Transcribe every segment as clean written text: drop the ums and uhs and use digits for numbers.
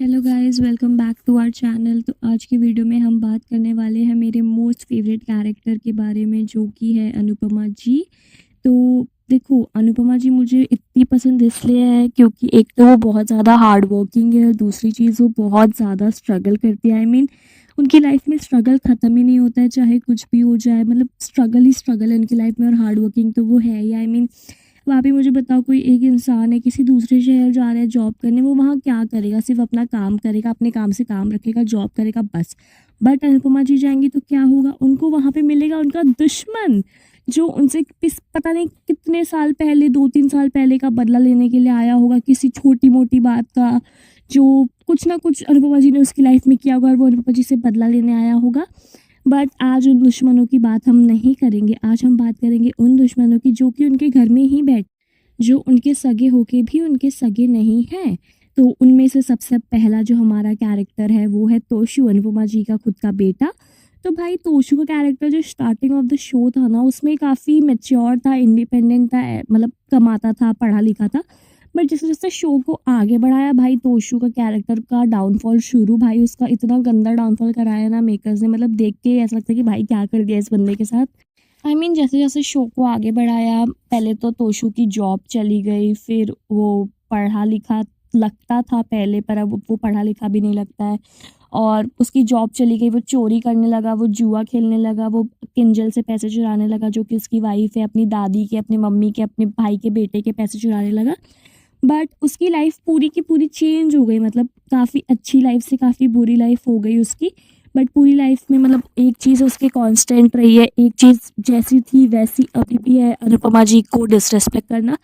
Hello guys, welcome back to our channel. तो आज की वीडियो में हम बात करने वाले हैं मेरे मोस्ट फेवरेट कैरेक्टर के बारे में, जो कि है अनुपमा जी। तो देखो, अनुपमा जी मुझे इतनी पसंद इसलिए है क्योंकि एक तो वो बहुत ज़्यादा हार्ड वर्किंग है और दूसरी चीज़ वो बहुत ज़्यादा स्ट्रगल करती है। उनकी लाइफ में स्ट्रगल ख़त्म ही नहीं होता है, चाहे कुछ भी हो जाए। मतलब स्ट्रगल ही स्ट्रगल है उनकी लाइफ में, और हार्ड वर्किंग तो वो है ही। वहाँ पे मुझे बताओ, कोई एक इंसान है किसी दूसरे शहर जा रहा है जॉब करने, वो वहाँ क्या करेगा? सिर्फ अपना काम करेगा, अपने काम से काम रखेगा, जॉब करेगा, बस। बट अनुपमा जी जाएंगी तो क्या होगा? उनको वहाँ पे मिलेगा उनका दुश्मन, जो उनसे पता नहीं कितने साल पहले, 2-3 साल पहले का बदला लेने के लिए आया होगा, किसी छोटी मोटी बात का। जो कुछ ना कुछ अनुपमा जी ने उसकी लाइफ में किया होगा और वो अनुपमा जी से बदला लेने आया होगा। बट आज उन दुश्मनों की बात हम नहीं करेंगे। आज हम बात करेंगे उन दुश्मनों की जो कि उनके घर में ही बैठ, जो उनके सगे होके भी उनके सगे नहीं हैं। तो उनमें से सबसे पहला जो हमारा कैरेक्टर है वो है तोशु, अनुपमा जी का खुद का बेटा। तो भाई तोशु का कैरेक्टर जो स्टार्टिंग ऑफ द शो था ना, उसमें काफ़ी मेच्योर था, इंडिपेंडेंट था, मतलब कमाता था, पढ़ा लिखा था। बट जैसे जैसे शो को आगे बढ़ाया, भाई तोशु का कैरेक्टर का डाउनफॉल शुरू। भाई उसका इतना गंदा डाउनफॉल कराया ना मेकर्स ने, मतलब देख के ऐसा लगता है कि भाई क्या कर दिया इस बंदे के साथ। जैसे जैसे शो को आगे बढ़ाया, पहले तो तोशु की जॉब चली गई, फिर वो पढ़ा लिखा लगता था पहले, पर अब वो पढ़ा लिखा भी नहीं लगता है। और उसकी जॉब चली गई, वो चोरी करने लगा, वो जुआ खेलने लगा, वो किंजल से पैसे चुराने लगा, जो कि उसकी वाइफ है, अपनी दादी के, अपनी मम्मी के, अपने भाई के बेटे के पैसे चुराने लगा। बट उसकी लाइफ पूरी की पूरी चेंज हो गई, मतलब काफ़ी अच्छी लाइफ से काफ़ी बुरी लाइफ हो गई उसकी। बट पूरी लाइफ में मतलब एक चीज़ उसके कांस्टेंट रही है, एक चीज़ जैसी थी वैसी अभी भी है, अनुपमा जी को डिसरेस्पेक्ट करना।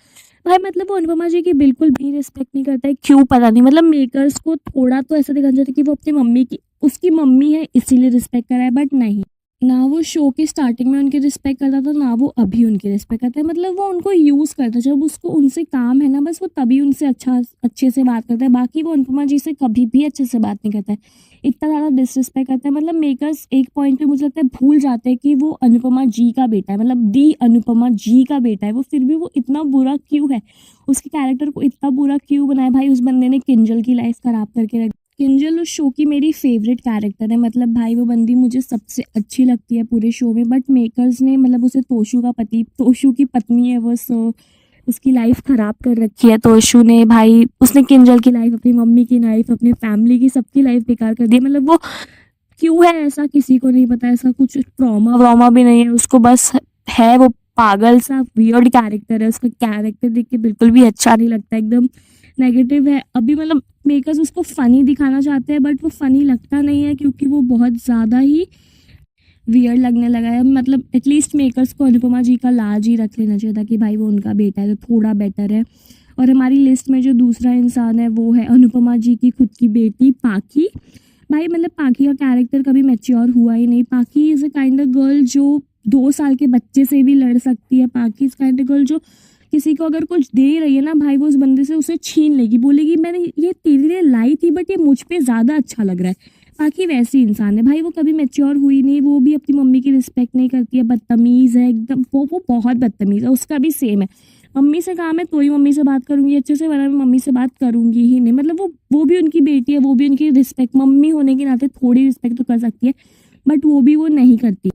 भाई मतलब वो अनुपमा जी की बिल्कुल भी रिस्पेक्ट नहीं करता है, क्यों पता नहीं। मतलब मेकर्स को थोड़ा तो ऐसा दिखाना चाहिए कि वो अपनी मम्मी की, उसकी मम्मी है इसीलिए रिस्पेक्ट कर रहा है, बट नहीं। ना वो शो की स्टार्टिंग में उनकी रिस्पेक्ट करता था, ना वो अभी उनकी रिस्पेक्ट करता है। मतलब वो उनको यूज़ करता है, जब उसको उनसे काम है ना, बस वो तभी उनसे अच्छे से बात करता है। बाकी वो अनुपमा जी से कभी भी अच्छे से बात नहीं करता है, इतना ज़्यादा डिसरिस्पेक्ट करता है। मतलब मेकर्स एक पॉइंट पे मुझे लगता है भूल जाते हैं कि वो अनुपमा जी का बेटा है, मतलब दी अनुपमा जी का बेटा है वो, फिर भी वो इतना बुरा क्यों है? उसके कैरेक्टर को इतना बुरा क्यों बनाया? भाई उस बंदे ने किंजल की लाइफ खराब करके रख। किंजल उस शो की मेरी फेवरेट कैरेक्टर है, मतलब भाई वो बंदी मुझे सबसे अच्छी लगती है पूरे शो में। बट मेकर्स ने मतलब उसे तोशु का पति, तोशु की पत्नी है वो, सो उसकी लाइफ ख़राब कर रखी है तोशु ने। भाई उसने किंजल की लाइफ, अपनी मम्मी की लाइफ, अपनी फैमिली की, सबकी लाइफ बेकार कर दी। मतलब वो क्यों है ऐसा किसी को नहीं पता, ऐसा कुछ ट्रॉमा व्रामा भी नहीं है उसको, बस है वो पागल सा वियर्ड कैरेक्टर है। उसका कैरेक्टर देख के बिल्कुल भी अच्छा नहीं लगता, एकदम नेगेटिव है। अभी मतलब मेकर्स उसको फ़नी दिखाना चाहते हैं, बट वो फ़नी लगता नहीं है क्योंकि वो बहुत ज़्यादा ही वियर्ड लगने लगा है। मतलब एटलीस्ट मेकर्स को अनुपमा जी का लाज ही रख लेना चाहिए था कि भाई वो उनका बेटा है, तो थोड़ा बेटर है। और हमारी लिस्ट में जो दूसरा इंसान है वो है अनुपमा जी की खुद की बेटी पाखी। भाई मतलब पाखी का कैरेक्टर कभी मैच्योर हुआ ही नहीं। पाखी is a kind of girl जो 2 साल के बच्चे से भी लड़ सकती है। पाखी इज़ काइंड ऑफ गर्ल जो किसी को अगर कुछ दे रही है ना भाई, वो उस बंदे से उसे छीन लेगी, बोलेगी मैंने ये तेरे लिए लाई थी बट ये मुझ पे ज़्यादा अच्छा लग रहा है। बाकी वैसी इंसान है भाई, वो कभी मैच्योर हुई नहीं, वो भी अपनी मम्मी की रिस्पेक्ट नहीं करती है, बदतमीज़ है एकदम। वो बहुत बदतमीज़ है, उसका भी सेम है। मम्मी से काम है तो ही मम्मी से बात करूंगी अच्छे से, वरना मैं मम्मी से बात करूंगी ही नहीं। मतलब वो भी उनकी बेटी है, वो भी उनकी रिस्पेक्ट, मम्मी होने के नाते थोड़ी रिस्पेक्ट तो कर सकती है, बट वो भी वो नहीं करती।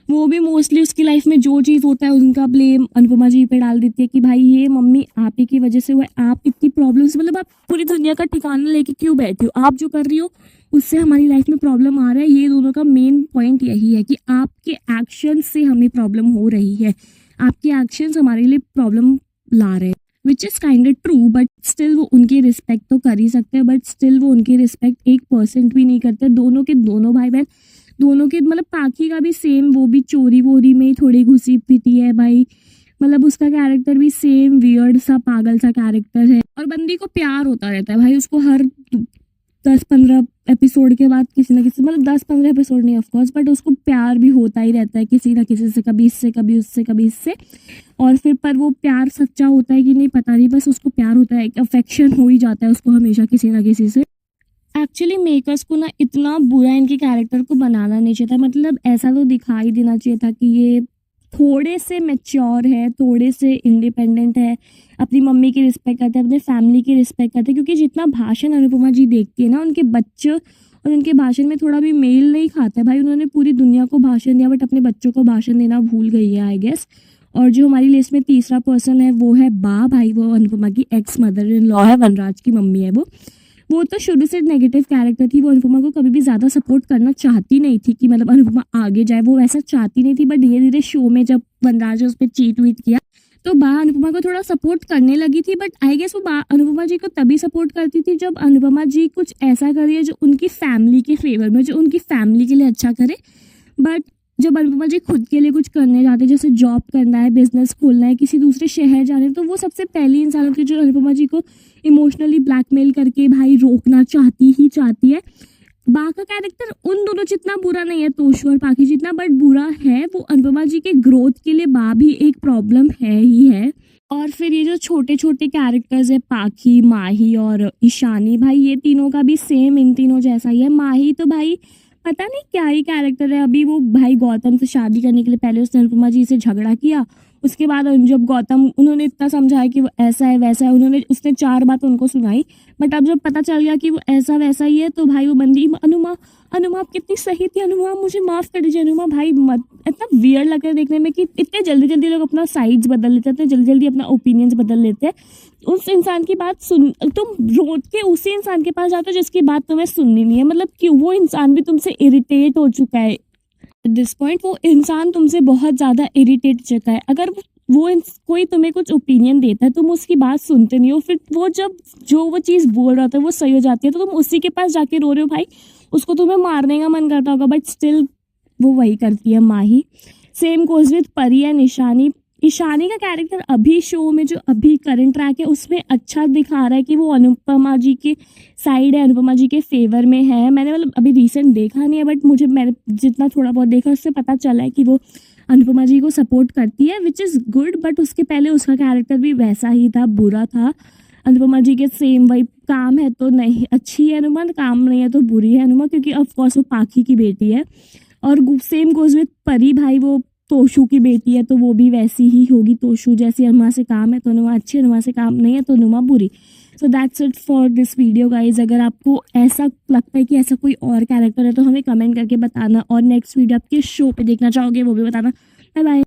वो भी मोस्टली उसकी लाइफ में जो चीज़ होता है उनका ब्लेम अनुपमा जी पे डाल देती है कि भाई ये मम्मी आप ही की वजह से हुआ है, आप इतनी प्रॉब्लम्स, मतलब आप पूरी दुनिया का ठिकाना लेके क्यों बैठे हो? आप जो कर रही हो उससे हमारी लाइफ में प्रॉब्लम आ रहा है। ये दोनों का मेन पॉइंट यही है कि आपके एक्शन से हमें प्रॉब्लम हो रही है, आपके एक्शंस हमारे लिए प्रॉब्लम ला रहे हैं, which is kind of true. But still वो उनकी रिस्पेक्ट तो कर ही सकते हैं, बट स्टिल वो उनकी रिस्पेक्ट 1% भी नहीं करते। दोनों के दोनों भाई बहन, दोनों के मतलब पाखी का भी सेम, वो भी चोरी वोरी में ही थोड़ी घुसी पीती है भाई। मतलब उसका कैरेक्टर भी सेम वियर्ड सा पागल सा कैरेक्टर है, और बंदी को प्यार होता रहता है भाई। उसको हर 10-15 एपिसोड के बाद किसी ना किसी, मतलब 10-15 एपिसोड नहीं ऑफकोर्स, बट उसको प्यार भी होता ही रहता है किसी ना किसी से, कभी इससे कभी उससे कभी इससे। और फिर पर वो प्यार सच्चा होता है कि नहीं पता नहीं, बस उसको प्यार होता है, एक अफेक्शन हो ही जाता है उसको हमेशा किसी ना किसी से। एक्चुअली मेकर्स को ना इतना बुरा इनके कैरेक्टर को बनाना नहीं चाहिए था। मतलब ऐसा तो दिखाई देना चाहिए था कि ये थोड़े से मैच्योर है, थोड़े से इंडिपेंडेंट है, अपनी मम्मी की रिस्पेक्ट करते हैं, अपने फैमिली की रिस्पेक्ट करते हैं, क्योंकि जितना भाषण अनुपमा जी देखती है ना, उनके बच्चे और उनके भाषण में थोड़ा भी मेल नहीं खाता है भाई। उन्होंने पूरी दुनिया को भाषण दिया बट अपने बच्चों को भाषण देना भूल गई है आई गेस। और जो हमारी लिस्ट में तीसरा पर्सन है वो है बा भाई, वो अनुपमा की एक्स मदर इन लॉ है, वनराज की मम्मी है वो तो शुरू से नेगेटिव कैरेक्टर थी। वो अनुपमा को कभी भी ज़्यादा सपोर्ट करना चाहती नहीं थी कि मतलब अनुपमा आगे जाए, वो वैसा चाहती नहीं थी। बट धीरे धीरे शो में जब वनराज ने उस पर चीट वीट किया तो बा अनुपमा को थोड़ा सपोर्ट करने लगी थी। बट आई गेस वो बा अनुपमा जी को तभी सपोर्ट करती थी जब अनुपमा जी कुछ ऐसा करे जो उनकी फैमिली के फेवर में, जो उनकी फैमिली के लिए अच्छा करे। बट जब अनुपमा जी खुद के लिए कुछ करने जाते, जैसे जॉब करना है, बिजनेस खोलना है, किसी दूसरे शहर जाना है, तो वो सबसे पहली इंसान होती है जो अनुपमा जी को इमोशनली ब्लैकमेल करके भाई रोकना चाहती है। बा का कैरेक्टर उन दोनों जितना बुरा नहीं है, तोशू और पाखी जितना, बट बुरा है वो अनुपमा जी के ग्रोथ के लिए बा भी एक प्रॉब्लम है ही है। और फिर ये जो छोटे छोटे कैरेक्टर्स है, पाखी, माही और ईशानी, भाई ये तीनों का भी सेम इन तीनों जैसा ही है। माही तो भाई पता नहीं क्या ही कैरेक्टर है। अभी वो भाई गौतम से शादी करने के लिए पहले उसने अनुपमा जी से झगड़ा किया, उसके बाद जब गौतम, उन्होंने इतना समझाया कि वो ऐसा है वैसा है, उसने 4 बात उनको सुनाई। बट अब जब पता चल गया कि वो ऐसा वैसा ही है तो भाई वो बंदी, अनुमा आप कितनी सही थी, अनुमा मुझे माफ़ कर दीजिए अनुमा। भाई मत, इतना वियर्ड लगता है देखने में कि इतने जल्दी जल्दी लोग अपना साइड्स बदल लेते हैं, इतने जल्दी जल्दी अपना ओपिनियंस बदल लेते हैं। उस इंसान की बात सुन, तुम रोड के उसी इंसान के पास जाते हो जिसकी बात तुम्हें सुननी नहीं है। मतलब कि वो इंसान भी तुमसे इरिटेट हो चुका है एट दिस पॉइंट, वो इंसान तुमसे बहुत ज़्यादा इरिटेट चुका है। अगर कोई तुम्हें कुछ ओपिनियन देता है, तुम उसकी बात सुनते नहीं हो, फिर वो जब जो वो चीज़ बोल रहा था वो सही हो जाती है तो तुम उसी के पास जाके रो रहे हो भाई। उसको तुम्हें मारने का मन करता होगा बट स्टिल वो वही करती है माही। सेम गोज विद परी एंड ईशानी। ईशानी का कैरेक्टर अभी शो में जो अभी करंट ट्रैक है उसमें अच्छा दिखा रहा है कि वो अनुपमा जी के साइड है, अनुपमा जी के फेवर में है। मैंने मतलब अभी रिसेंट देखा नहीं है बट मैंने जितना थोड़ा बहुत देखा उससे पता चला है कि वो अनुपमा जी को सपोर्ट करती है, विच इज़ गुड। बट उसके पहले उसका कैरेक्टर भी वैसा ही था, बुरा था। अनुपमा जी के सेम वही, काम है तो नहीं अच्छी है अनुपमा, काम नहीं है तो बुरी है अनुपमा, क्योंकि ऑफकोर्स वो पाखी की बेटी है। और सेम गोज विद परी, भाई वो तोशू की बेटी है तो वो भी वैसी ही होगी, तोशू जैसी। अनुमा से काम है तो अनुमा अच्छी, अनुमा से काम नहीं है तो अनुमा बुरी। So that's it for this video guys. अगर आपको ऐसा लगता है कि ऐसा कोई और कैरेक्टर है तो हमें कमेंट करके बताना, और नेक्स्ट वीडियो आप किस शो पे देखना चाहोगे वो भी बताना। Bye bye.